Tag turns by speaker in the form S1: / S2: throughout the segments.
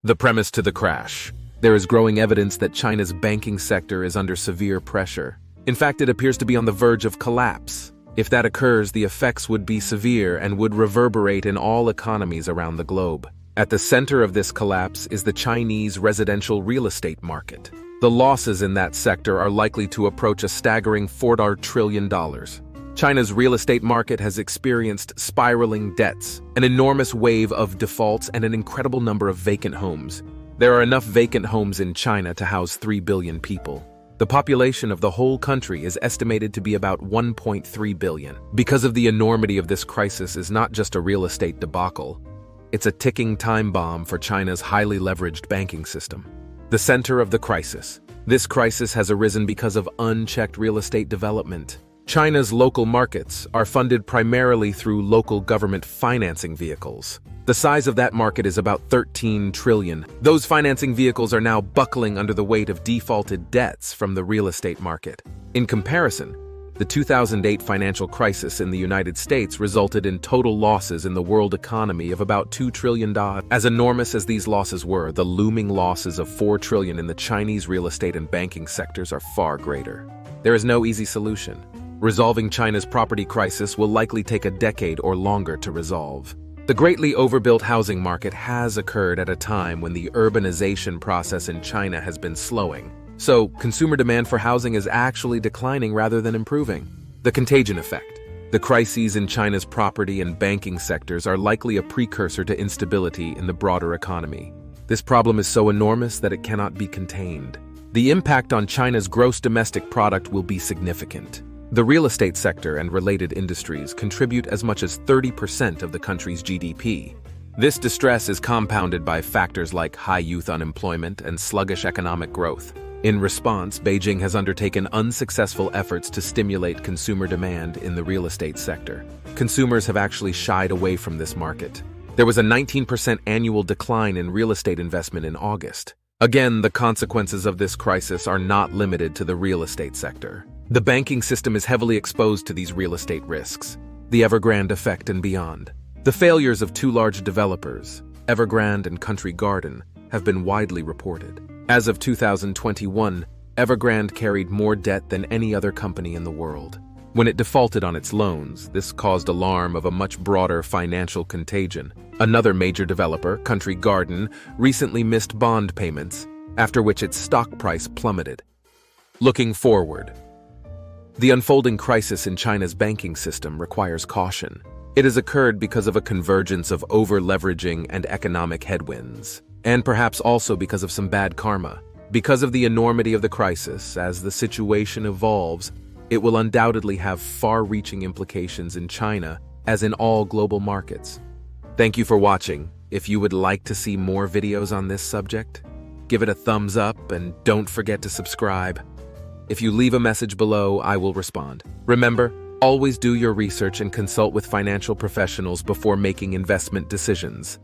S1: The premise to the crash. There is growing evidence that China's banking sector is under severe pressure. In fact, it appears to be on the verge of collapse. If that occurs, the effects would be severe and would reverberate in all economies around the globe. At the center of this collapse is the Chinese residential real estate market. The losses in that sector are likely to approach a staggering $4 trillion. China's real estate market has experienced spiraling debts, an enormous wave of defaults, and an incredible number of vacant homes. There are enough vacant homes in China to house 3 billion people. The population of the whole country is estimated to be about 1.3 billion. Because of the enormity of this crisis is not just a real estate debacle, it's a ticking time bomb for China's highly leveraged banking system. The center of the crisis. This crisis has arisen because of unchecked real estate development. China's local markets are funded primarily through local government financing vehicles. The size of that market is about 13 trillion. Those financing vehicles are now buckling under the weight of defaulted debts from the real estate market. In comparison, the 2008 financial crisis in the United States resulted in total losses in the world economy of about $2 trillion. As enormous as these losses were, the looming losses of $4 trillion in the Chinese real estate and banking sectors are far greater. There is no easy solution. Resolving China's property crisis will likely take a decade or longer to resolve. The greatly overbuilt housing market has occurred at a time when the urbanization process in China has been slowing. So, consumer demand for housing is actually declining rather than improving. The contagion effect. The crises in China's property and banking sectors are likely a precursor to instability in the broader economy. This problem is so enormous that it cannot be contained. The impact on China's gross domestic product will be significant. The real estate sector and related industries contribute as much as 30% of the country's GDP. This distress is compounded by factors like high youth unemployment and sluggish economic growth. In response, Beijing has undertaken unsuccessful efforts to stimulate consumer demand in the real estate sector. Consumers have actually shied away from this market. There was a 19% annual decline in real estate investment in August. Again, the consequences of this crisis are not limited to the real estate sector. The banking system is heavily exposed to these real estate risks, the Evergrande effect and beyond. The failures of 2 large developers, Evergrande and Country Garden, have been widely reported. As of 2021, Evergrande carried more debt than any other company in the world. When it defaulted on its loans, this caused alarm of a much broader financial contagion. Another major developer, Country Garden, recently missed bond payments, after which its stock price plummeted. Looking forward. The unfolding crisis in China's banking system requires caution. It has occurred because of a convergence of over-leveraging and economic headwinds, and perhaps also because of some bad karma. Because of the enormity of the crisis, as the situation evolves, it will undoubtedly have far-reaching implications in China, as in all global markets. Thank you for watching. If you would like to see more videos on this subject, give it a thumbs up and don't forget to subscribe. If you leave a message below, I will respond. Remember, always do your research and consult with financial professionals before making investment decisions.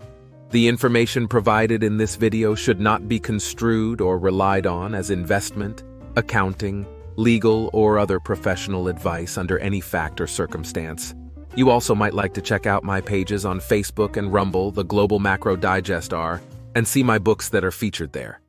S1: The information provided in this video should not be construed or relied on as investment, accounting, legal, or other professional advice under any fact or circumstance. You also might like to check out my pages on Facebook and Rumble, the Global Macro Digest are, and see my books that are featured there.